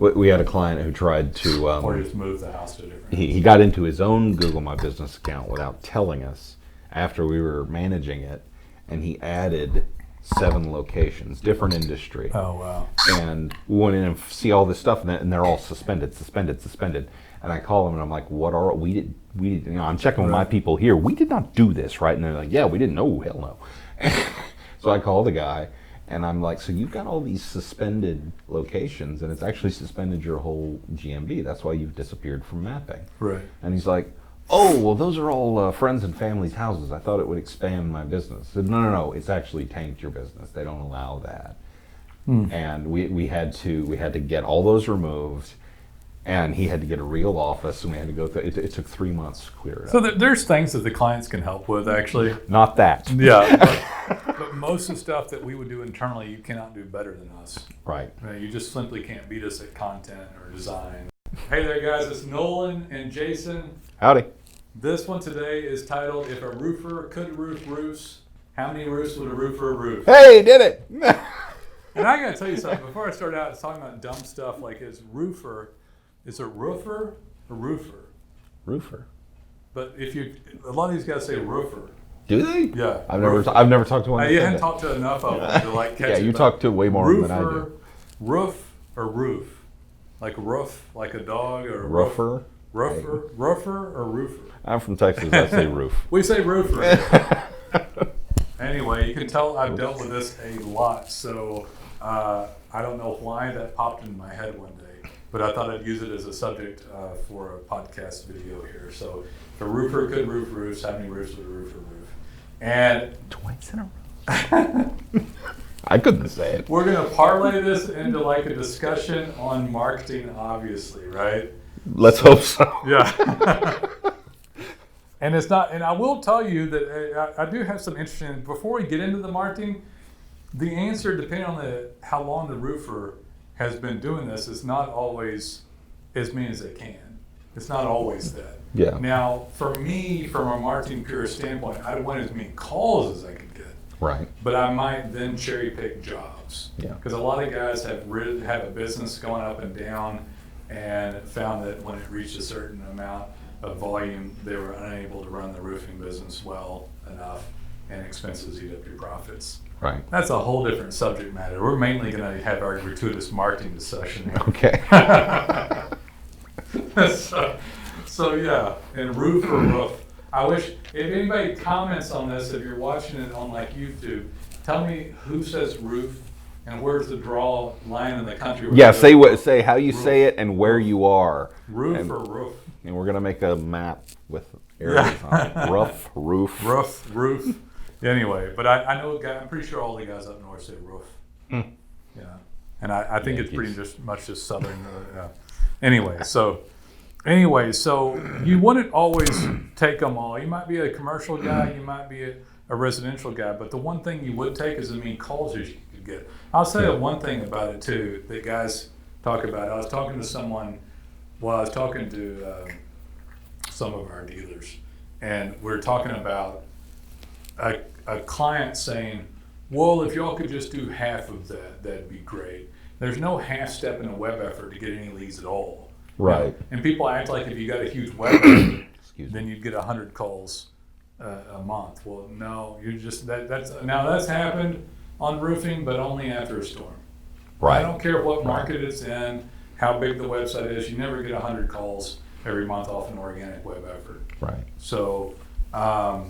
We had a client who tried to... or just move the house to a different... He got into his own Google My Business account without telling us after we were managing it, and he added 7 locations, different industry. Oh, wow. And we went in and see all this stuff, and they're all suspended. And I call them, and I'm like, what are... We did, I'm checking with my people here. We did not do this, right? And they're like, yeah, we didn't know. Hell no. So I call the guy. And I'm like, so you've got all these suspended locations, and it's actually suspended your whole GMB. That's why you've disappeared from mapping. Right. And he's like, oh, well, those are all friends and family's houses. I thought it would expand my business. I said, no, it's actually tanked your business. They don't allow that. And we had to get all those removed, and he had to get a real office, and we had to go through. It took 3 months to clear it up. So there's things that the clients can help with, actually. Not that. Yeah. But most of the stuff that we would do internally, you cannot do better than us. Right. You just simply can't beat us at content or design. Hey there, guys. It's Nolan and Jason. Howdy. This one today is titled, If a Roofer Could Roof Roofs, How Many Roofs Would a Roofer Roof? Hey, did it. And I got to tell you something. Before I start out, I was talking about dumb stuff like is roofer, is it roofer or roofer? Roofer. But a lot of these guys say roofer. Do they? Yeah. I've never talked to one. You haven't talked to enough of them to like catch Yeah, you it, talk to way more roofer, than I do. Roof or roof? Like roof, like a dog or a Roofer. Roofer or roofer? I'm from Texas. I say roof. We say roofer. Anyway, you can tell I've dealt with this a lot, so I don't know why that popped in my head one day, but I thought I'd use it as a subject for a podcast video here. So, if a roofer could roof roofs, how many roofs would a roofer roof? And twice in a row. I couldn't say it. We're going to parlay this into like a discussion on marketing, obviously, right? Let's hope so. Yeah. And it's not, and I will tell you that I do have some interesting, before we get into the marketing, the answer, depending on how long the roofer has been doing this, is not always as many as they can. It's not always that. Yeah. Now, for me, from a marketing pure standpoint, I want as many calls as I could get. Right. But I might then cherry pick jobs. Yeah. Because a lot of guys have a business going up and down and found that when it reached a certain amount of volume, they were unable to run the roofing business well enough, and expenses eat up your profits. Right. That's a whole different subject matter. We're mainly going to have our gratuitous marketing discussion here. Okay. So yeah, and roof or roof. I wish, if anybody comments on this, if you're watching it on like YouTube, tell me who says roof and where's the draw line in the country. Yeah, say how you say it and where you are. Roof or roof. And we're gonna make a map with areas on it. Rough, roof. Roof. Anyway, but I know a guy, I'm pretty sure all the guys up north say roof. Yeah. And I think it's pretty much just southern. Anyway, so you wouldn't always take them all. You might be a commercial guy, you might be a residential guy, but the one thing you would take is how many calls you could get. I'll say one thing about it too that guys talk about. I was talking to some of our dealers, and we're talking about a client saying, well, if y'all could just do half of that, that'd be great. There's no half step in a web effort to get any leads at all. Right. You know? And people act like if you got a huge web effort, then you'd get 100 calls a month. Well, no, you're just that's happened on roofing, but only after a storm. Right. I don't care what market it's in, how big the website is. You never get 100 calls every month off an organic web effort. Right. So, I've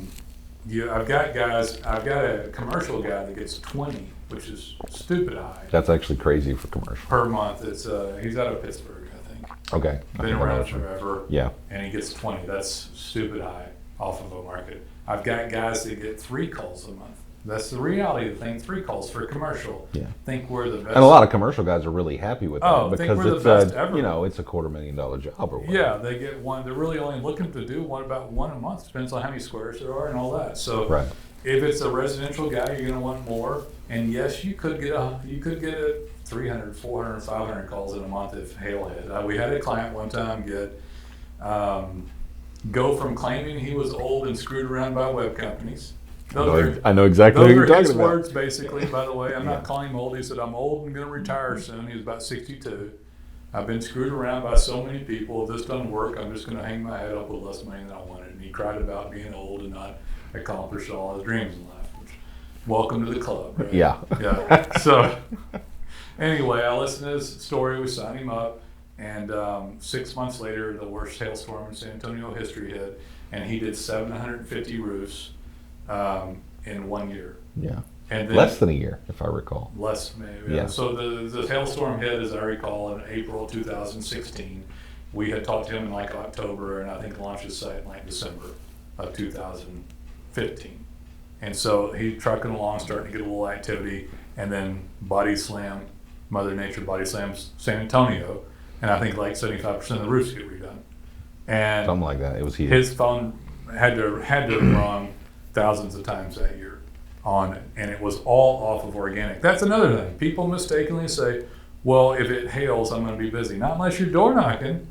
got a commercial guy that gets 20, which is stupid high. That's actually crazy for commercial. Per month. It's he's out of Pittsburgh, I think. Okay. Been around forever. Yeah. And he gets 20. That's stupid high off of a market. I've got guys that get 3 calls a month. That's the reality of the thing. 3 calls for commercial. Yeah. Think we're the best. And a lot of commercial guys are really happy with that think because we're it's the best ever. It's a $250,000 job or whatever. Yeah, they get one. They're really only looking to do about one a month. Depends on how many squares there are and all that. So right. If it's a residential guy, you're going to want more. And yes, you could get a 300, 400, 500 calls in a month if hail hit. We had a client one time go from claiming he was old and screwed around by web companies. I know exactly what you're talking about. Those are his words, basically, by the way. I'm not calling him old. He said, I'm old and going to retire soon. He was about 62. I've been screwed around by so many people. If this doesn't work, I'm just going to hang my head up with less money than I wanted. And he cried about being old and not accomplished all his dreams in life. Which, welcome to the club, right? Yeah. Yeah. So anyway, I listened to his story. We signed him up. And 6 months later, the worst hailstorm in San Antonio history hit. And he did 750 roofs in 1 year. Yeah. And then, less than a year, if I recall. Less, maybe. Yeah. So the hailstorm hit, as I recall, in April 2016. We had talked to him in like October, and I think launched his site in like December of 2015. And so he's trucking along, starting to get a little activity, and then Mother Nature body slams San Antonio, and I think like 75% of the roofs get redone. And Something like that. It was huge. his phone had to have rung thousands of times that year on it, and it was all off of organic. That's another thing. People mistakenly say, well, if it hails, I'm going to be busy. Not unless you're door knocking.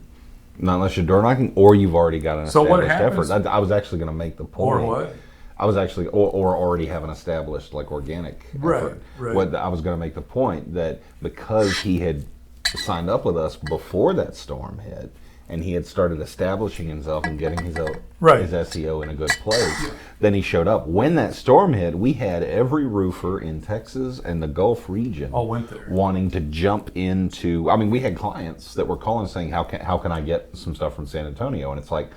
Not unless you're door knocking, or you've already got an So what established happens- effort. I was actually going to make the point. Or what? I was actually, or already have an established like organic Right, effort. right. What I was going to make the point that because he had signed up with us before that storm hit, and he had started establishing himself and getting his Right. his SEO in a good place, then he showed up. When that storm hit, we had every roofer in Texas and the Gulf region All went there. wanting to jump into. I mean, we had clients that were calling saying, "How can I get some stuff from San Antonio?" And it's like,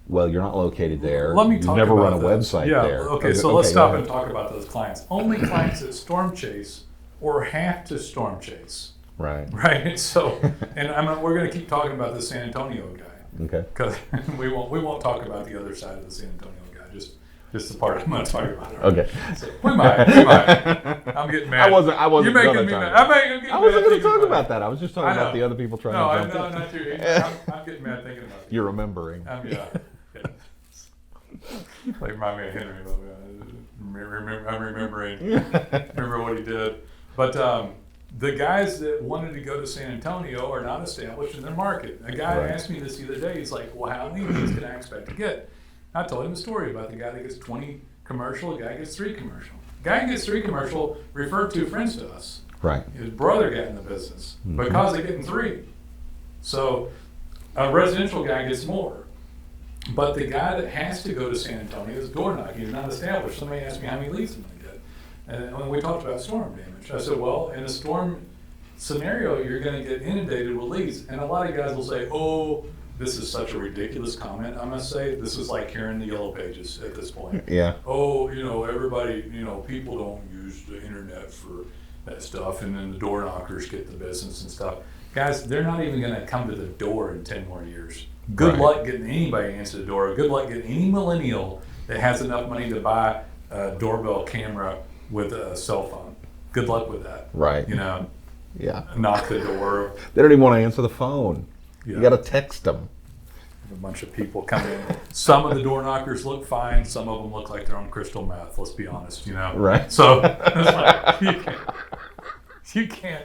well, you're not located there. Let me You've talk never about run a that. website Yeah, there. okay, so let's go stop ahead. and talk about those clients. Only clients that storm chase or have to storm chase, Right. right? So, and we're going to keep talking about the San Antonio guy Okay. because we won't talk about the other side of the San Antonio guy. Just the part I'm going to talk about. Okay. So, we might. I'm getting mad. I wasn't You're making gonna me talk mad. about I'm getting I wasn't mad going to thinking talk about about that. I was just talking I know. about the other people trying No, to jump in. not you. I'm getting mad thinking about it. You're remembering. Yeah. Like remind me of Henry. I'm remembering. Remember what he did. But the guys that wanted to go to San Antonio are not established in their market. A guy Right. asked me this the other day. He's like, "Well, how many leads can I expect to get?" I told him a story about the guy that gets 20 commercial. The guy gets 3 commercial. The guy who gets 3 commercial referred 2 friends to us. Right. His brother got in the business because they're getting 3. So a residential guy gets more. But the guy that has to go to San Antonio is door knocking. He's not established. Somebody asked me how many leads I'm going to get. And when we talked about storm damage, I said, well, in a storm scenario, you're going to get inundated with leads. And a lot of guys will say, oh, this is such a ridiculous comment. I must say, this is like hearing the yellow pages at this point. Yeah. Oh, everybody, people don't use the internet for that stuff. And then the door knockers get the business and stuff. Guys, they're not even going to come to the door in 10 more years. Good Right. luck getting anybody to answer the door. Good luck getting any millennial that has enough money to buy a doorbell camera with a cell phone. Good luck with that. Right. Yeah. Knock the door. They don't even want to answer the phone. Yeah. You got to text them. A bunch of people come in. Some of the door knockers look fine. Some of them look like they're on crystal meth. Let's be honest. Right. So it's like, you can't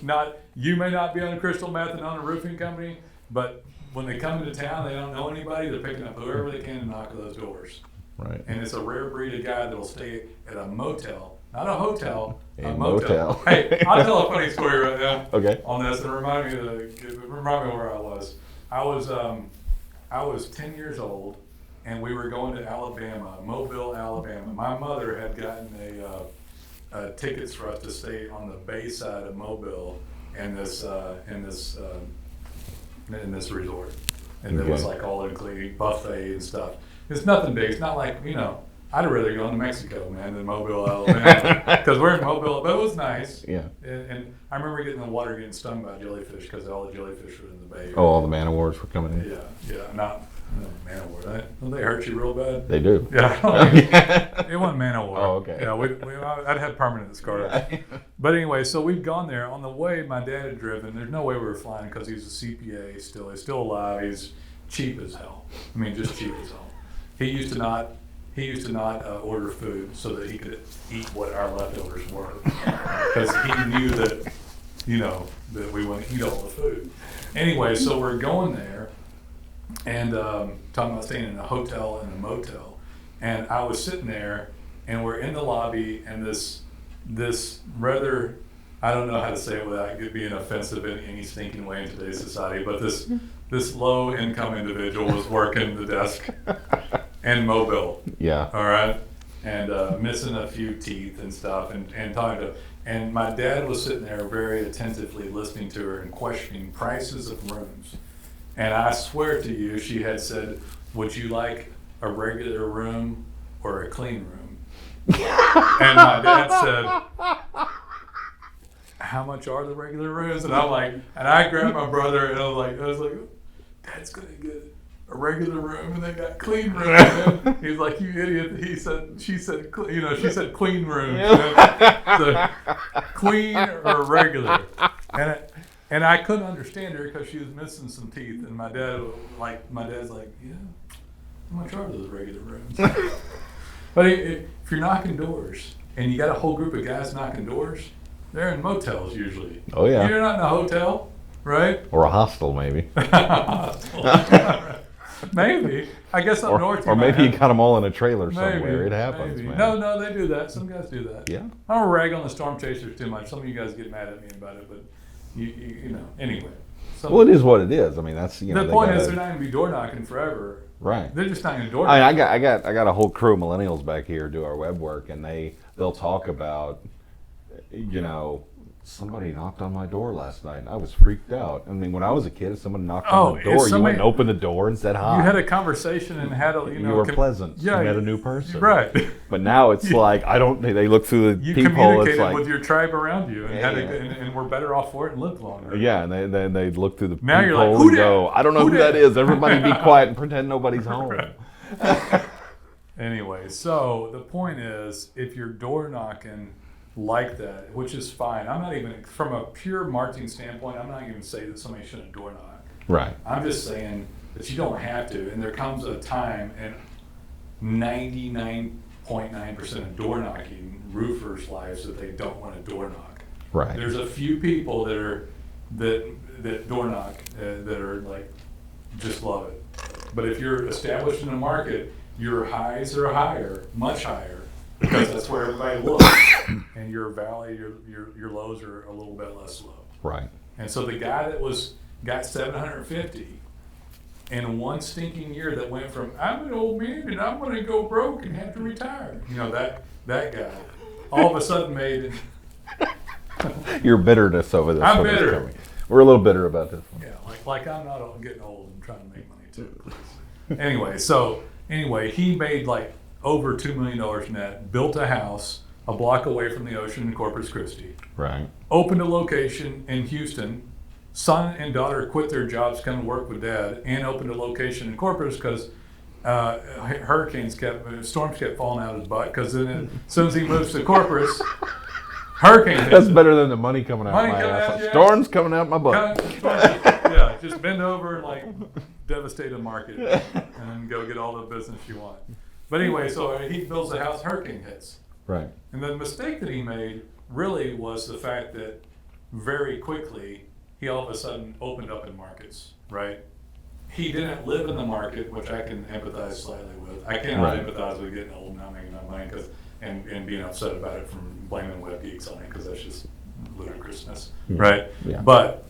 not. You may not be on crystal meth and on a roofing company, but when they come into town, they don't know anybody. They're picking up whoever they can and knock on those doors. Right. And it's a rare breed of guy that'll stay at a motel, not a hotel, A a motel. motel. Hey, I'll tell a funny story right now. Okay. On this, and remind me where I was. I was 10 years old, and we were going to Alabama, Mobile, Alabama. My mother had gotten tickets for us to stay on the bay side of Mobile in this resort, and it was Okay. like all including buffet and stuff. It's nothing big. It's not like I'd rather go to Mexico, man, than Mobile, Alabama, because we're in Mobile. But it was nice. Yeah. And I remember getting in the water, getting stung by jellyfish because all the jellyfish were in the bay. Oh, all the man awards were coming in. Yeah, not man of war. Don't they hurt you real bad? They do. Yeah, it wasn't man of war. Oh, okay. Yeah, I'd had permanent scars. But anyway, so we've gone there. On the way, my dad had driven. There's no way we were flying because he's a CPA still. He's still alive. He's cheap as hell. I mean, just cheap as hell. He used to not order food so that he could eat what our leftovers were, because he knew that that we wouldn't eat all the food. Anyway, so we're going there, and talking about staying in a hotel and a motel, and I was sitting there, and we're in the lobby, and this rather, I don't know how to say it without it being offensive in any stinking way in today's society, but this low income individual was working the desk and mobile. Yeah. All right. And missing a few teeth and stuff, and talking to, and my dad was sitting there very attentively listening to her and questioning prices of rooms. And I swear to you, she had said, "Would you like a regular room or a clean room?" And my dad said, "How much are the regular rooms?" And I'm like, and I grabbed my brother and I was like, "Dad's gonna get a regular room and they got clean room." And he's like, "You idiot!" She said, she said clean room. So, clean or regular, and I couldn't understand her because she was missing some teeth. And my dad's like, "Yeah, how much are those regular rooms?" But if you're knocking doors and you got a whole group of guys knocking doors, they're in motels usually. Oh yeah. You're not in a hotel, right? Or a hostel, maybe. Maybe. I guess up north. Or maybe you got them all in a trailer somewhere. It happens, maybe. man. No, they do that. Some guys do that. Yeah. I don't rag on the storm chasers too much. Some of you guys get mad at me about it, but you know. Anyway. Well, it is what it is. I mean, that's The point is, they're not going to be door knocking forever. Right. They're just not going to door knock. I got a whole crew of millennials back here do our web work, and they'll talk about, somebody knocked on my door last night and I was freaked out. I mean, when I was a kid, if someone knocked on the door, you went and opened the door and said hi. You had a conversation and had a, you were pleasant. Yeah, you met a new person. Right. But now it's like, they look through the you peephole. communicated It's like, with your tribe around you and and we're better off for it and lived longer. Yeah, and then they look through the now peephole you're like, and go, I don't know who that is. Everybody be quiet and pretend nobody's home. Right. Anyway, so the point is, if you're door knocking like that, which is fine. I'm not even, from a pure marketing standpoint, I'm not even saying that somebody shouldn't door knock. Right. I'm just saying that you don't have to, and there comes a time, and 99.9% of door knocking roofers' lives that they don't want to door knock. Right. There's a few people that door knock that are like, just love it. But if you're established in a market, your highs are higher, much higher, because that's where everybody looks, and your valley, your lows are a little bit less low. Right. And so the guy that got 750 in one stinking year, that went from, I'm an old man and I'm going to go broke and have to retire. That guy all of a sudden made. Your bitterness over this. I'm bitter. We're a little bitter about this one. Yeah, like I'm not getting old and trying to make money too. Anyway, he made like over $2 million net, built a house a block away from the ocean in Corpus Christi. Right. Opened a location in Houston. Son and daughter quit their jobs, come to work with dad, and opened a location in Corpus because storms kept falling out of his butt. Because then, as soon as he moves to Corpus, hurricane hits. That's better than the money coming out Money my coming ass. out, yeah. Storms coming out my butt. Yeah, just bend over and like devastate a market and then go get all the business you want. But anyway, so he builds a house, hurricane hits. Right. And the mistake that he made really was the fact that very quickly he all of a sudden opened up in markets, right? He didn't live in the market, which I can empathize slightly with. I cannot empathize with getting old and not making enough money and being upset about it from blaming web geeks on it, because that's just ludicrousness, right? Yeah. But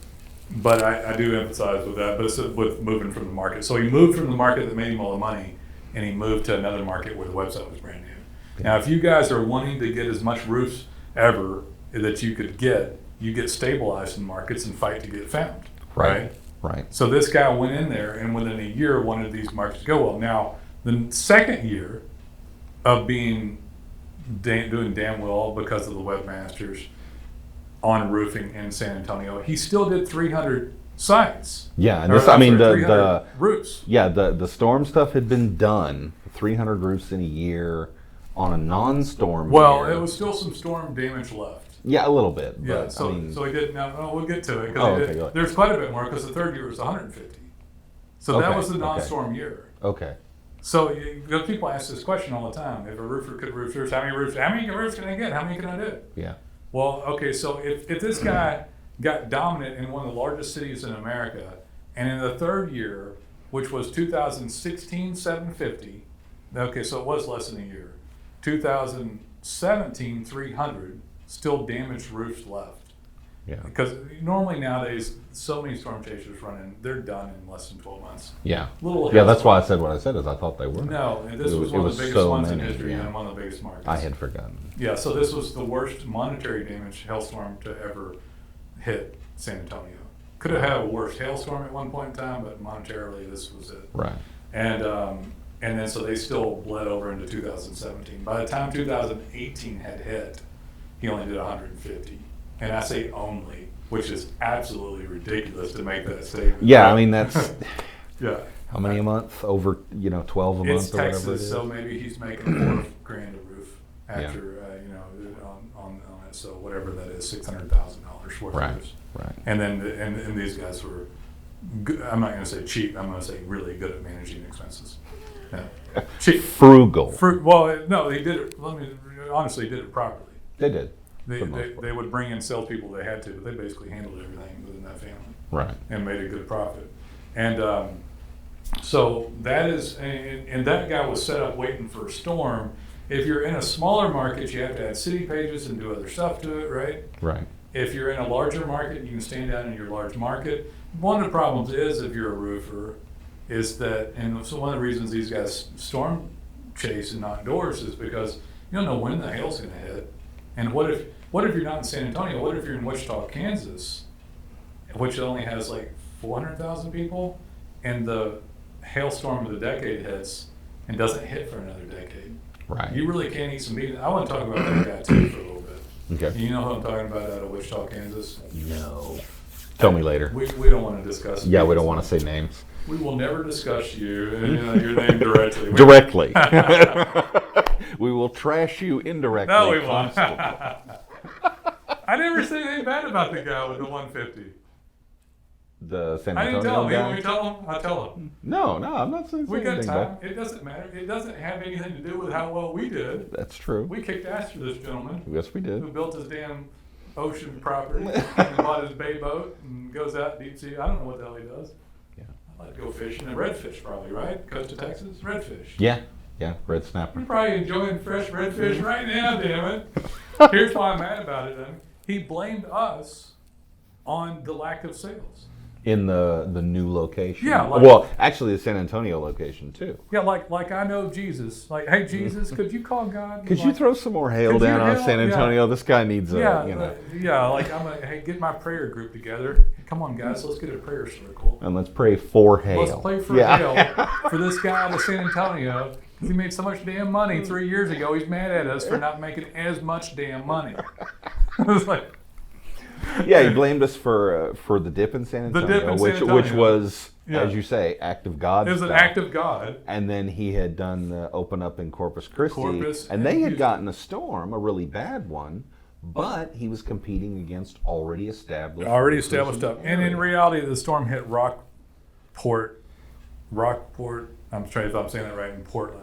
I do empathize with that, but it's with moving from the market. So he moved from the market that made him all the money, and he moved to another market where the website was brand new. Yeah. Now, if you guys are wanting to get as much roofs ever that you could get, you get stabilized in markets and fight to get found, right? Right. So this guy went in there and within a year wanted these markets to go well. Now, the second year of doing damn well because of the webmasters on roofing in San Antonio, he still did 300 sites. Yeah, and the roofs. Yeah, the storm stuff had been done. 300 roofs in a year on a non-storm Well, year. it was still some storm damage left. Yeah, a little bit. Yeah, but, so he did. Now we'll get to it. There's quite a bit more because the third year was 150. So that was the non-storm year. Okay. So people ask this question all the time: if a roofer could roof roofs, how many roofs can I get? How many can I do? Yeah. Well, okay. So if this guy got dominant in one of the largest cities in America, and in the third year, which was 2016, 750. Okay, so it was less than a year. 2017, 300. Still damaged roofs left. Yeah. Because normally nowadays, so many storm chasers running, they're done in less than 12 months. Yeah. Little Yeah, that's why I said what I said, is I thought they were. No, this was It one was of the biggest so ones in many, history yeah. and one of the biggest markets. I had forgotten. Yeah, so this was the worst monetary damage hailstorm to ever hit San Antonio. Could have had a worse hailstorm at one point in time, but monetarily this was it. Right. And then so they still bled over into 2017. By the time 2018 had hit, he only did 150. And I say only, which is absolutely ridiculous to make that statement. Yeah, I mean, that's yeah. how many a month? Over, 12 a month It's or whatever it Texas, is. so maybe he's making $4,000 a roof after, on it. So whatever that is, $600,000 worth Right, of roofs. right. And then and these guys were, good, I'm not going to say cheap. I'm going to say really good at managing expenses. Yeah. Cheap. Frugal. Well, no, they did it. Honestly, did it properly. They did. They would bring in salespeople they had to, but they basically handled everything within that family. Right. And made a good profit. And so that is, and that guy was set up waiting for a storm. If you're in a smaller market, you have to add city pages and do other stuff to it, right? Right. If you're in a larger market, you can stand down in your large market. One of the problems is, if you're a roofer, is that, and so one of the reasons these guys storm chase and knock doors is because you don't know when the hail's going to hit. And what if you're not in San Antonio? What if you're in Wichita, Kansas, which only has like 400,000 people, and the hailstorm of the decade hits and doesn't hit for another decade? Right. You really can't eat some meat. I want to talk about that guy too for a little bit. Okay. You know who I'm talking about out of Wichita, Kansas? No. Tell me later. We don't want to discuss. Yeah, we don't want to say names. We will never discuss you and your name directly. Directly. We will trash you indirectly. No, we won't. constantly. I never said anything bad about the guy with the 150. The San I Antonio didn't tell him. You guy? want me to tell him? I'll tell him. No, I'm not saying We got anything time. bad. It doesn't matter. It doesn't have anything to do with how well we did. That's true. We kicked ass for this gentleman Yes, we who did. built his damn ocean property and bought his bay boat and goes out deep sea. I don't know what the hell he does. Yeah. I like to go fishing. And redfish probably, right? Coast of Texas, redfish. Yeah, red snapper. You're probably enjoying fresh redfish right now, damn it. Here's why I'm mad about it then. He blamed us on the lack of sales. In the new location. Yeah, like- well, actually, the San Antonio location too. Yeah, like I know Jesus. Like, hey Jesus, could you call God? Could you Like, throw some more hail Could you down on hail- San yeah. Antonio? This guy needs a, Yeah, like I'm like, hey, get my prayer group together. Come on, guys, let's get a prayer circle. and let's pray for hail. Let's play for hail for this guy out of San Antonio. He made so much damn money 3 years ago. He's mad at us for not making as much damn money. It was like, Yeah, he blamed us for the dip in San The Antonio, dip in San which Antonio. was, Yeah. as you say, act of God. it was an stuff. act of God. And then he had done the open up in Corpus Christi, Corpus and they and had Houston. gotten a storm, a really bad one, but he was competing against already established stuff. And in reality, the storm hit Rockport. I'm trying if I'm saying that right, in Portland.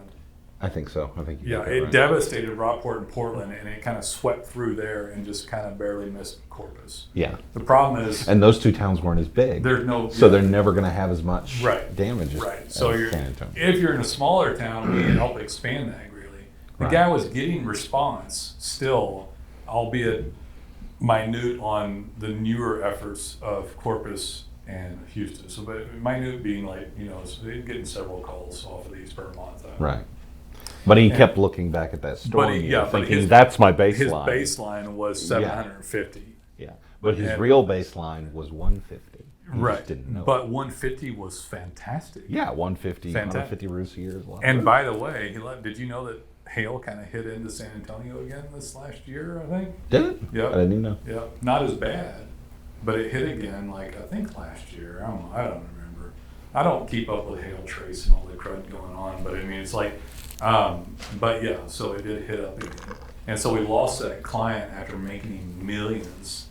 I think so. I think you Yeah, got that it right. devastated Rockport and Portland, and it kind of swept through there and just kind of barely missed Corpus. Yeah, The problem is and those two towns weren't as big, there's no so they're never going to have as much Right. damage as, right. So as San Antonio. if you're in a smaller town, we can help expand that greatly. The Right. guy was getting response still, albeit minute on the newer efforts of Corpus and Houston. So, but minute being like, they're getting several calls off of these per month. Right. But he kept looking back at that storm, thinking, that's my baseline. His baseline was 750. Yeah, but his And- real baseline was 150. He Right. just didn't know. But 150 was fantastic. Yeah, 150, Fantastic. 150 roofs a year is a lot. And by the way, did you know that hail kind of hit into San Antonio again this last year, I think? Did it? Yep. I didn't even know. Yeah, not as bad, but it hit again, like I think last year. I don't remember. I don't keep up with hail trace and all the crud going on, but I mean, it's like, but yeah, so it did hit up again. And so we lost that client after making millions,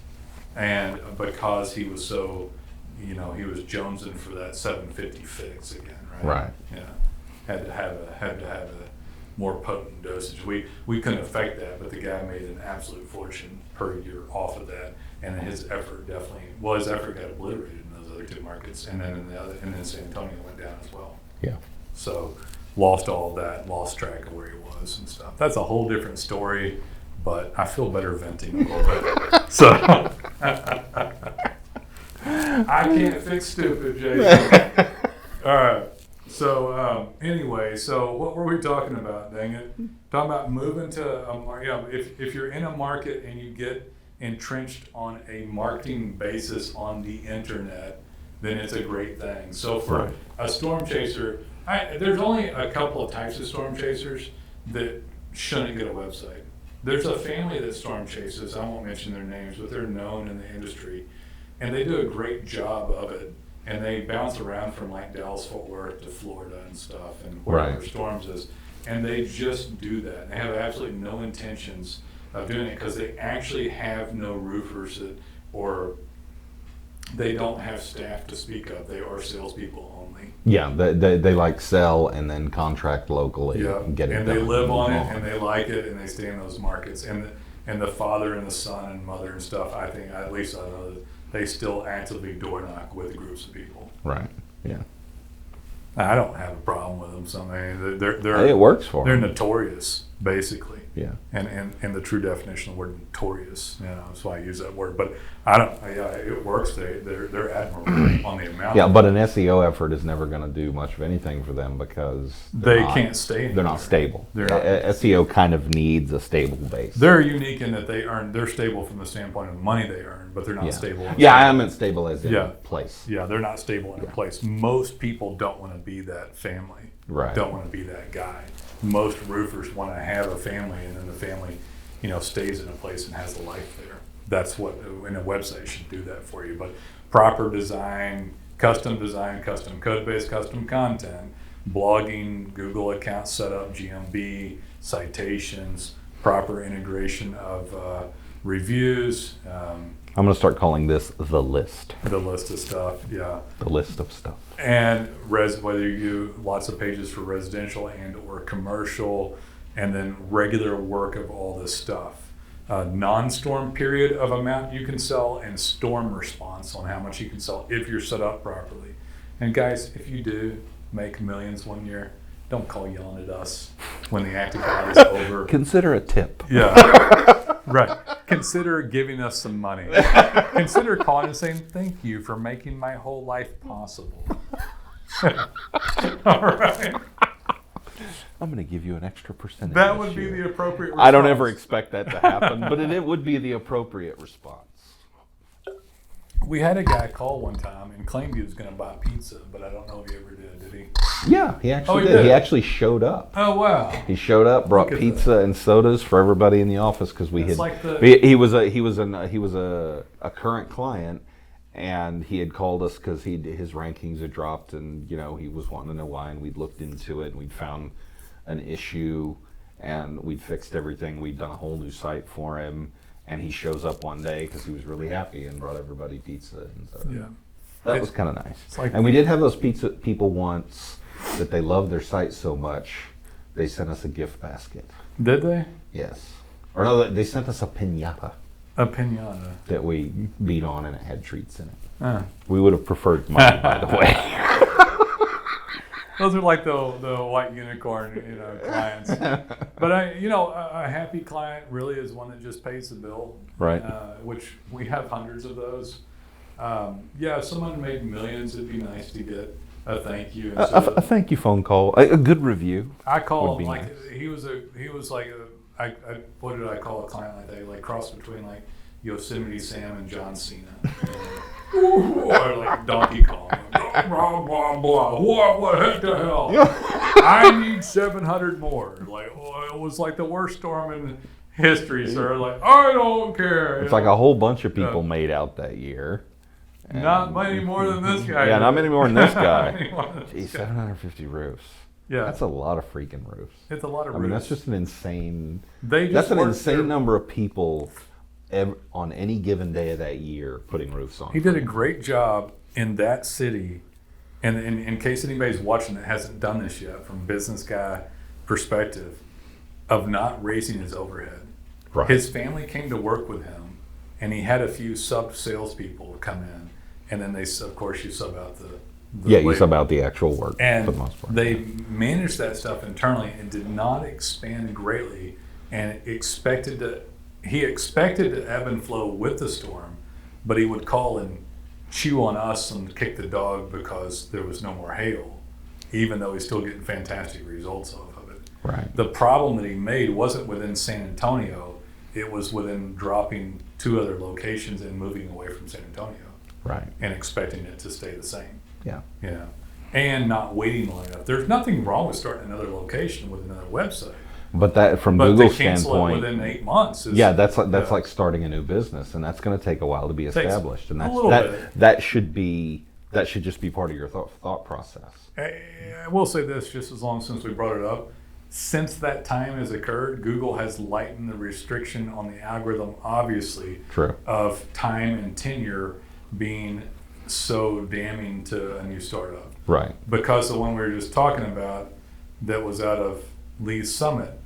and because he was so, he was jonesing for that 750 fix again, right? Right. Yeah, had to have a more potent dosage. We couldn't affect that, but the guy made an absolute fortune per year off of that, and then his effort got obliterated in those other two markets, and then and then San Antonio went down as well. Yeah. So lost all of that, lost track of where he was and stuff. That's a whole different story, but I feel better venting a little bit. So I can't fix stupid, Jason. All right. So anyway, so what were we talking about? Dang it! Talking about moving to a market. If you're in a market and you get entrenched on a marketing basis on the internet, then it's a great thing. So for a storm chaser, there's only a couple of types of storm chasers that shouldn't get a website. There's a family that storm chases. I won't mention their names, but they're known in the industry, and they do a great job of it. And they bounce around from like Dallas, Fort Worth to Florida and stuff, and wherever storms is. And they just do that. They have absolutely no intentions of doing it because they actually have no roofers or they don't have staff to speak of. They are salespeople only. Yeah, they like sell and then contract locally. Yeah, and get it and done they live on it and they like it and they stay in those markets. And the father and the son and mother and stuff, I think, at least I know that they still actively door knock with groups of people. Right. Yeah. I don't have a problem with them. So I mean, they're it works for they're them. notorious, basically. Yeah. And the true definition of the word notorious. That's why I use that word. But I don't. Yeah, it works. They're admirable on the amount. Yeah, but an SEO effort is never going to do much of anything for them because they can't stay. They're not stable. They're not. SEO kind of needs a stable base. They're unique in that they're stable from the standpoint of the money they earn, but they're not stable. Yeah, I meant stable as in place. Yeah, they're not stable in a place. Most people don't want to be that family. Right. Don't want to be that guy. Most roofers want to have a family, and then the family, stays in a place and has a life there. That's what, and a website should do that for you. But proper design, custom code-based custom content, blogging, Google account setup, GMB, citations, proper integration of reviews. I'm going to start calling this the list. The list of stuff, yeah. The list of stuff. And whether you do lots of pages for residential and or commercial, and then regular work of all this stuff. Non-storm period of amount you can sell, and storm response on how much you can sell if you're set up properly. And guys, if you do make millions one year, don't call yelling at us when the active God is over. Consider a tip. Yeah, right. Consider giving us some money. Consider calling and saying, thank you for making my whole life possible. All right. I'm going to give you an extra percentage. That would be the appropriate response. I don't ever expect that to happen, but it would be the appropriate response. We had a guy call one time and claimed he was going to buy pizza, but I don't know if he ever did he? Yeah, he actually he did. did. He actually showed up. Oh, wow. He showed up, brought Look at pizza and sodas for everybody in the office because we It's had. like the- He was a current client, and he had called us because his rankings had dropped, and he was wanting to know why, and we'd looked into it, and we'd found an issue, and we'd fixed everything. We'd done a whole new site for him, and he shows up one day because he was really happy and brought everybody pizza and so Yeah. that was kind of nice. like- And we did have those pizza people once that they loved their site so much they sent us a gift basket. Did they? Yes, or no, they sent us a piñata A pinata. that we beat on and it had treats in it. Ah. We would have preferred money, by the way. Those are like the white unicorn, clients. But a happy client really is one that just pays the bill, Right. Which we have hundreds of those. If someone made millions, it'd be nice to get a thank you. A thank you phone call, a good review. I call would him be like nice. he was like what did I call a client like that? Like cross between like Yosemite Sam and John Cena, or like Donkey Kong. Blah blah blah. What heck the hell? I need 700 more. Like it was like the worst storm in history, sir. Like I don't care. It's like a whole bunch of people made out that year. Not many more than this guy. Yeah, not many more than this guy. Not many more than this Geez, guy. 750 roofs. Yeah, That's a lot of freaking roofs. it's a lot of. I mean, roofs. that's just an insane. They just That's an work insane their- number of people on any given day of that year putting roofs on. He did a great job in that city. And in case anybody's watching that hasn't done this yet, from a business guy perspective, of not raising his overhead. Right. His family came to work with him, and he had a few sub salespeople come in, and then of course you sub out the you labor. sub out the actual work And for the most part. they managed that stuff internally and did not expand greatly, and he expected to ebb and flow with the storm, but he would call and chew on us and kick the dog because there was no more hail, even though he's still getting fantastic results off of it. Right. The problem that he made wasn't within San Antonio, it was within dropping 2 other locations and moving away from San Antonio. Right. And expecting it to stay the same. Yeah. Yeah. And not waiting long enough. There's nothing wrong with starting another location with another website. But that, from But Google's to cancel standpoint, it within 8 months is, yeah, that's like starting a new business, and that's going to take a while to be established, and a that's little bit. that should just be part of your thought process. I will say this, just as long since we brought it up, since that time has occurred, Google has lightened the restriction on the algorithm, obviously, True. of time and tenure being so damning to a new startup. Right. Because the one we were just talking about that was out of Lee's Summit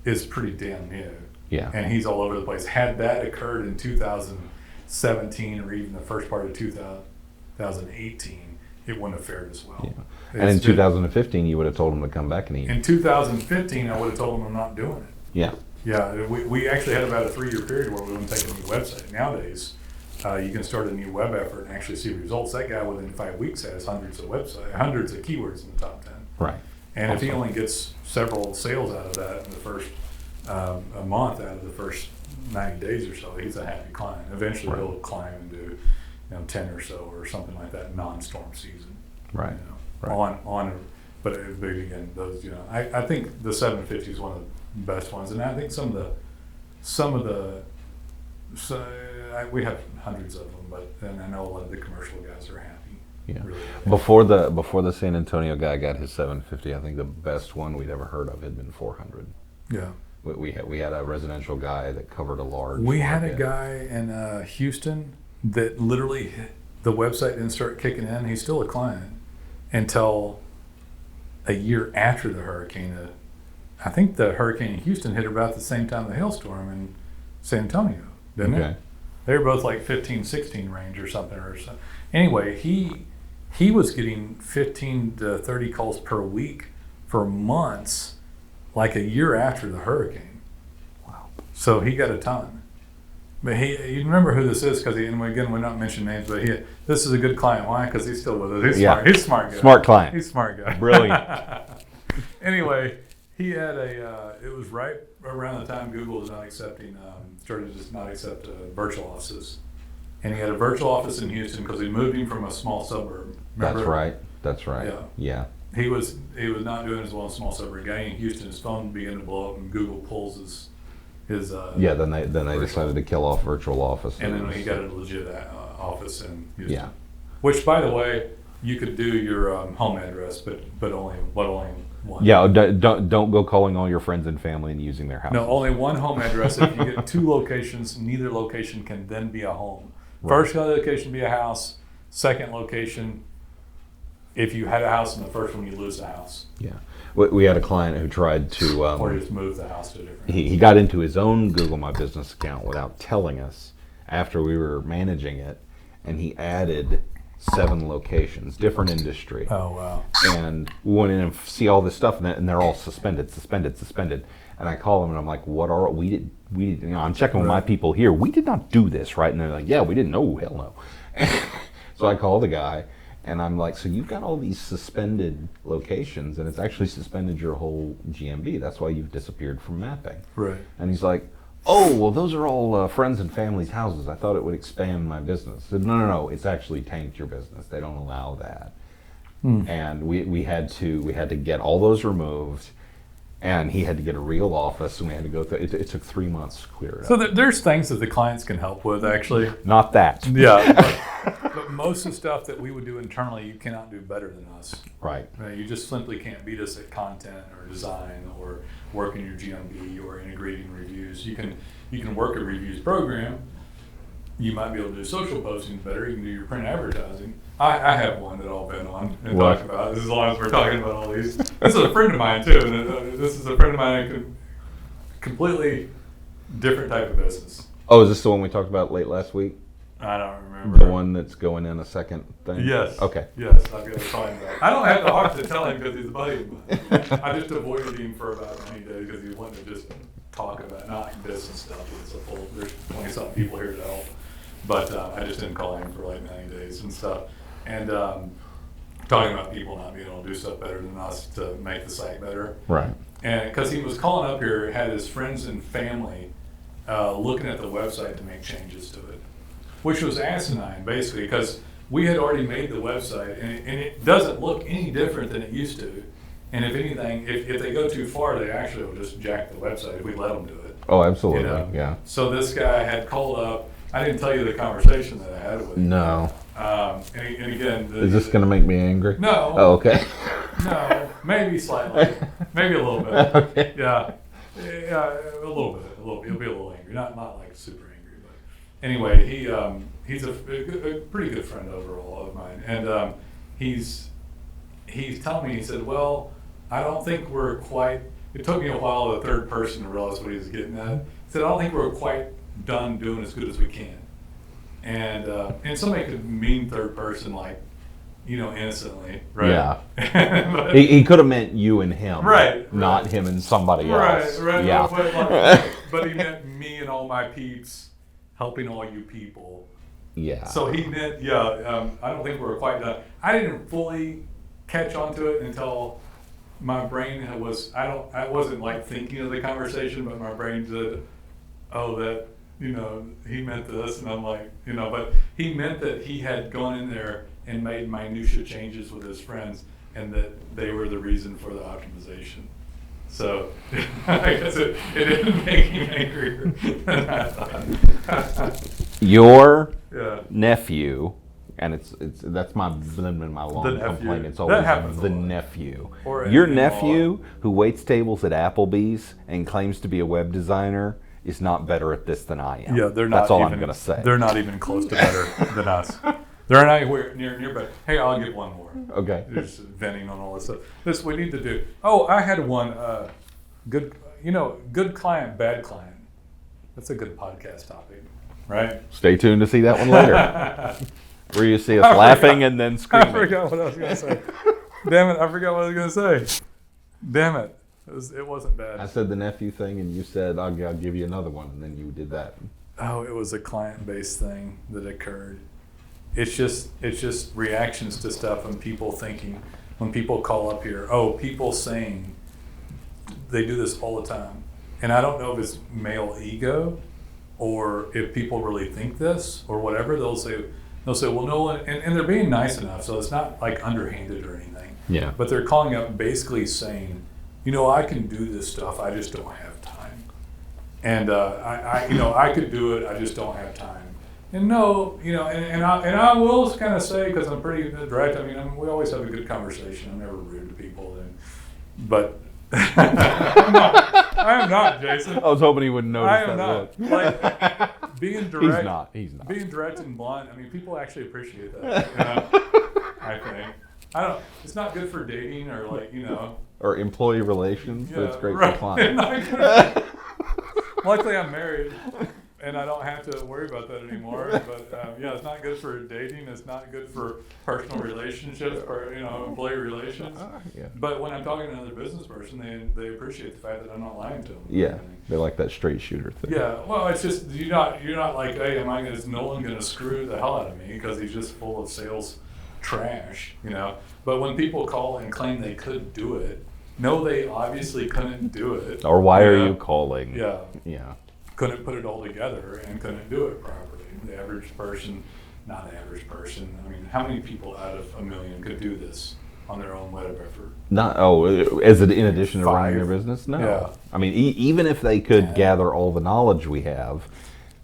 is pretty damn new. Yeah. And he's all over the place. Had that occurred in 2017 or even the first part of 2018, it wouldn't have fared as well. Yeah. And in 2015, you would have told him to come back and eat. In 2015, I would have told him I'm not doing it. Yeah. Yeah, we actually had about a 3-year period where we wouldn't take a new website. Nowadays, you can start a new web effort and actually see results. That guy within 5 weeks has hundreds of keywords in the top 10. Right. And if he only gets several sales out of that in the first a month out of the first 90 days or so, he's a happy client. Eventually, he'll climb and do 10 or so or something like that non-storm season. Right. Right. But again, those I think the 750 is one of the best ones, and I think we have hundreds of them, and I know a lot of the commercial guys are happy. Yeah. Really Before the San Antonio guy got his 750, I think the best one we'd ever heard of had been 400. Yeah. We had a residential guy that covered a large. We had a market. guy in Houston that literally the website didn't start kicking in. He's still a client until a year after the hurricane. I think the hurricane in Houston hit about the same time the hailstorm in San Antonio, didn't it? They were both like 15, 16 range or something. Anyway, he was getting 15 to 30 calls per week for months, like a year after the hurricane. Wow. So he got a ton. But you remember who this is, because again, we're not mentioning names, but this is a good client. Why? Because he's still with us. Smart. He's a smart guy. Smart client. He's a smart guy. Brilliant. Anyway, he had it was right around the time Google was not accepting, started to just not accept virtual offices. And he had a virtual office in Houston because he moved him from a small suburb. Remember? That's right. Yeah. He was not doing as well in a small suburb. A guy in Houston, his phone began to blow up, and Google pulls his then they decided to kill off virtual office. And then he got a legit office in Houston. Yeah. Which, by the way, you could do your home address, but only one. Yeah. Don't go calling all your friends and family and using their house. No, only one home address. If you get 2 locations, neither location can then be a home. Right. First location be a house. Second location, if you had a house in the first one, you lose the house. Yeah. We had a client who tried to or just move the house to a different house. He got into his own Google My Business account without telling us after we were managing it, and he added 7 locations, different industry. Oh, wow. And we went in and see all this stuff, and they're all suspended. And I call them, and I'm like, "What are we did? I'm checking with my people here. We did not do this, right?" And they're like, "Yeah, we didn't know. Hell no." So I call the guy, and I'm like, "So you've got all these suspended locations, and it's actually suspended your whole GMB. That's why you've disappeared from mapping." Right. And he's like, "Oh, well, those are all friends and family's houses. I thought it would expand my business." I said, No. It's actually tanked your business. They don't allow that. And we had to get all those removed, and he had to get a real office, and we had to go through. It took 3 months to clear it So up. there's things that the clients can help with, actually. Not that. Yeah. But most of the stuff that we would do internally, you cannot do better than us. Right. You just simply can't beat us at content or design or working your GMB or integrating reviews. You can work a reviews program. You might be able to do social posting better. You can do your print advertising. I have one that I'll bet on and talk about, as long as we're talking about all these. This is a friend of mine, too. And this is a friend of mine, completely different type of business. Oh, is this the one we talked about late last week? I don't remember. The one that's going in a second thing? Yes. Okay. Yes, I've got to find that. I don't have the heart to tell him because he's a buddy of mine. I just avoided him for about 20 days because he wanted to just talk about not business stuff. There's 20-something people here to help. but I just didn't call him for like 90 days and stuff. And talking about people not being able to do stuff better than us to make the site better. Right. And because he was calling up here, had his friends and family looking at the website to make changes to it, which was asinine, basically, because we had already made the website, and it doesn't look any different than it used to. And if anything, if they go too far, they actually will just jack the website if we let them do it. Oh, absolutely. You know? Yeah. So this guy had called up. I didn't tell you the conversation that I had with him. No. And again, Is this going to make me angry? No. Oh, okay. No, maybe slightly, maybe a little bit. Okay. Yeah, a little bit. He'll be a little angry, not like super angry, but anyway, he's a pretty good friend overall of mine, and he's telling me, he said, well, I don't think we're quite. It took me a while, the third person, to realize what he was getting at. He said, I don't think we're quite done doing as good as we can, and somebody could mean third person like, innocently, right? Yeah. But, He could have meant you and him. Right. Not him and somebody else. Right. Yeah. But he meant me and all my peeps, helping all you people. Yeah. So he meant, I don't think we were quite done. I didn't fully catch on to it until my brain I wasn't like thinking of the conversation, but my brain said, oh, that, he meant this. And I'm like, but he meant that he had gone in there and made minutia changes with his friends, and that they were the reason for the optimization. So I guess it didn't make him angrier than I thought. Your Yeah. nephew, and that's my long nephew. complaint. It's That always happens a the lot. nephew. Or Your an in-law. nephew who waits tables at Applebee's and claims to be a web designer is not better at this than I am. Yeah, they're not. That's all even, I'm gonna say. They're not even close to better than us. They're not near, but hey, I'll give one more. Okay. Just venting on all this stuff. This we need to do. Oh, I had one. Good client, bad client. That's a good podcast topic, right? Stay tuned to see that one later. Where you see us laughing and then I screaming. forgot what I was gonna say. Damn it! I forgot what I was gonna say. Damn it! It wasn't I bad. said the nephew thing, and you said I'll give you another one, and then you did that. Oh, it was a client-based thing that occurred. It's just reactions to stuff and people thinking, when people call up here, people saying, they do this all the time. And I don't know if it's male ego or if people really think this or whatever. They'll say, well, no one, and they're being nice enough, so it's not like underhanded or anything. Yeah. But they're calling up basically saying, I can do this stuff, I just don't have time. And I could do it, I just don't have time. And no, and I will kind of say, because I'm pretty direct. I mean, we always have a good conversation. I'm never rude to people, but I am not, Jason. I was hoping he wouldn't notice I am that not. look. Like being direct. He's not. Being direct and blunt. I mean, people actually appreciate that. I think. I don't. It's not good for dating or Or employee relations, but it's great right. for clients. Luckily, I'm married, and I don't have to worry about that anymore. But it's not good for dating. It's not good for personal relationships or employee relations. Yeah. But when I'm talking to another business person, they appreciate the fact that I'm not lying to them. Yeah, they like that straight shooter thing. Yeah. Well, it's just you're not like, hey, is Nolan going to screw the hell out of me because he's just full of sales trash, But when people call and claim they could do it, no, they obviously couldn't do it. Or why are you calling? Yeah. Yeah. Couldn't put it all together and couldn't do it properly. The average person, not the average person. I mean, how many people out of a million could do this on their own web effort? In addition to running your 5. business? No. Yeah. I mean, even if they could 10. gather all the knowledge we have,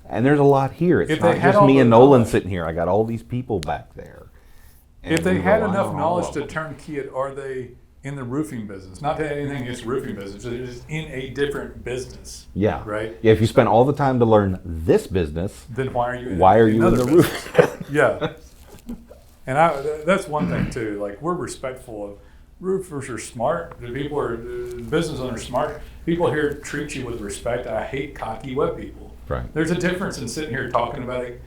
and there's a lot here. It's If they not had just all me the and Nolan knowledge. sitting here. I got all these people back there. If And they we had rely enough on all knowledge of to them. turnkey it, are they in the roofing business? Not that anything against the roofing business, they're just in a different business. Yeah. Right? Yeah, if you spend all the time to learn this business, Then why are you in why are you in another the business? roof? Yeah. And that's one thing too. Like, we're respectful of roofers are smart. The people are business owners smart. People here treat you with respect. I hate cocky web people. Right. There's a difference in sitting here talking about it,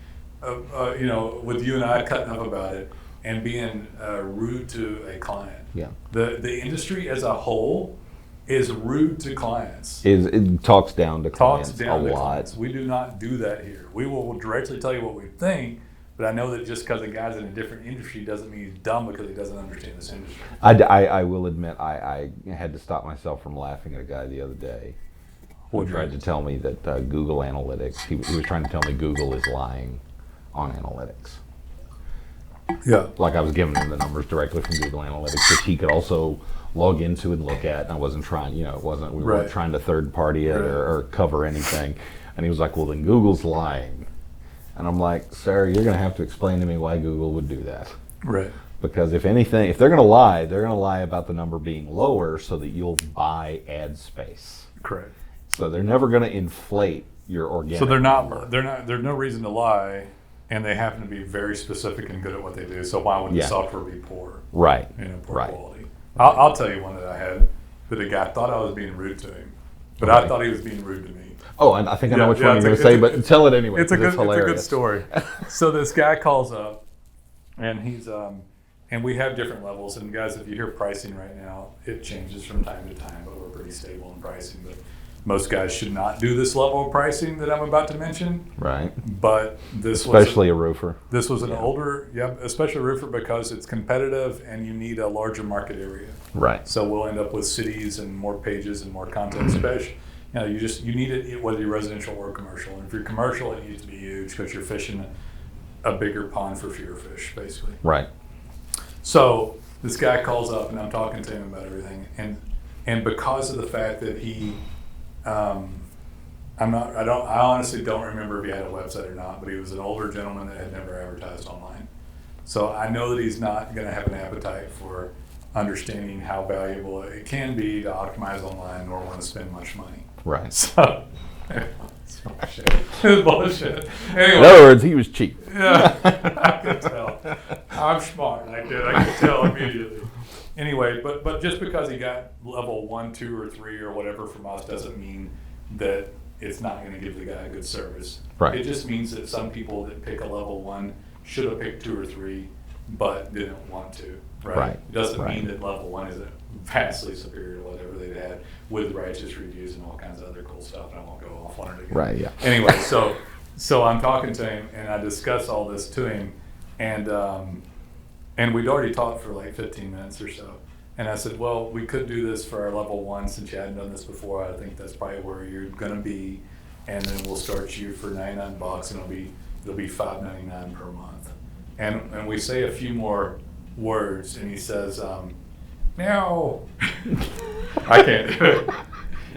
with you and I cutting up about it, and being rude to a client. Yeah. The industry as a whole is rude to clients. It talks down to Talks clients down a to lot. clients. We do not do that here. We will directly tell you what we think, but I know that just because a guy's in a different industry doesn't mean he's dumb because he doesn't understand this industry. I will admit I had to stop myself from laughing at a guy the other day who tried to tell me that Google Analytics, he was trying to tell me Google is lying on analytics. Yeah. Like I was giving him the numbers directly from Google Analytics, which he could also log into and look at. And I wasn't trying, we weren't trying to third party it or cover anything. And he was like, well, then Google's lying. And I'm like, sir, you're going to have to explain to me why Google would do that. Right. Because if anything, if they're going to lie, they're going to lie about the number being lower so that you'll buy ad space. Correct. So they're never going to inflate your organic. So number. there's no reason to lie, and they happen to be very specific and good at what they do. So why would the software be poor? Right. Poor quality. I'll tell you one that I had that a guy thought I was being rude to him, but I thought he was being rude to me. Oh, and I think I know which one you're going to say, but tell it anyway. It's a good hilarious. story. So this guy calls up, and he's and we have different levels. And guys, if you hear pricing right now, it changes from time to time, but we're pretty stable in pricing. But most guys should not do this level of pricing that I'm about to mention. Right. But this especially a roofer. This was an older, especially a roofer because it's competitive and you need a larger market area. Right. So we'll end up with cities and more pages and more content special. You need it whether you're residential or commercial. And if you're commercial, it needs to be huge because you're fishing a bigger pond for fewer fish, basically. Right. So this guy calls up and I'm talking to him about everything, and because of the fact that he, I honestly don't remember if he had a website or not, but he was an older gentleman that had never advertised online. So I know that he's not going to have an appetite for understanding how valuable it can be to optimize online, nor want to spend much money. Right. So it's bullshit. It's bullshit. Anyway, in other words, he was cheap. Yeah, I could tell. I'm smart. I could tell immediately. Anyway, but just because he got level 1, 2, or 3 or whatever from us doesn't mean that it's not going to give the guy a good service. Right. It just means that some people that pick a level 1 should have picked 2 or 3, but didn't want to. Right. It doesn't mean that level 1 isn't vastly superior to whatever they've had with righteous reviews and all kinds of other cool stuff. And I won't go off on it again. Right. Yeah. Anyway, so I'm talking to him and I discuss all this to him, and we'd already talked for like 15 minutes or so. And I said, well, we could do this for our level 1 since you hadn't done this before. I think that's probably where you're going to be, and then we'll start you for $99, and it'll be $5.99 per month. And we say a few more words, and he says, now I can't do it.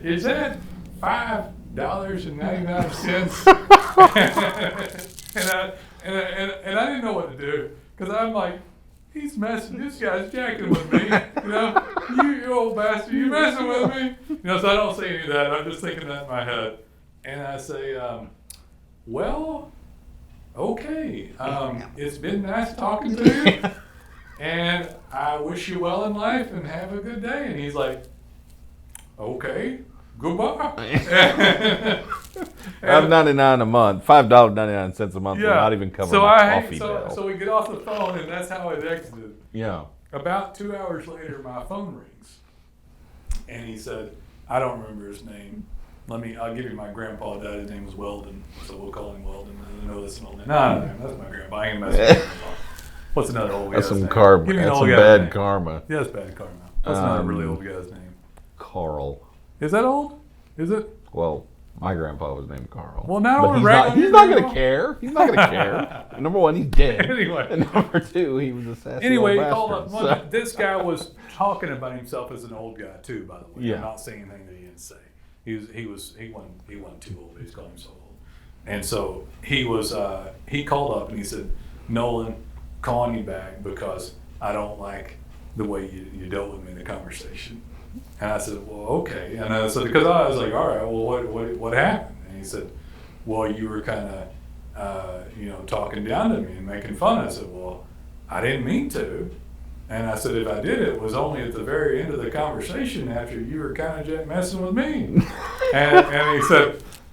Is that $5.99? and I didn't know what to do because I'm like, he's messing. This guy's jacking with me. You old bastard, you messing with me. So I don't say any of that. I'm just thinking that in my head, and I say, well, okay. It's been nice talking to you, and I wish you well in life and have a good day. And he's like, okay. Goodbye. $5.99 a month, $5.99 a month. We're not even covering my coffee bill. So we get off the phone, and that's how it exited. Yeah. About 2 hours later, my phone rings, and he said, "I don't remember his name. I'll give you my grandpa died. His name was Weldon, so we'll call him Weldon. I know that's an old name. No, that's my grandpa. I ain't messing with grandpa. What's another old guy's name? That's some bad karma. Yeah, that's bad karma. What's another really old guy's name? Carl. Is that old? Is it? Well, my grandpa was named Carl. Well, now he's not going to care. He's not going to care. Number one, he's dead. Anyway. And number two, he was a sassy Anyway, old he called bastard, up. This guy was talking about himself as an old guy too. By the way, Yeah. I'm not saying anything that he didn't say. He wasn't too old. He was calling himself old. And so he called up and he said, Nolan, calling you back because I don't like the way you dealt with me in the conversation. And I said, well, okay. And I said, because I was like, all right, well, what happened? And he said, well, you were kind of, talking down to me and making fun. I said, well, I didn't mean to. And I said, if I did, it was only at the very end of the conversation after you were kind of just messing with me. and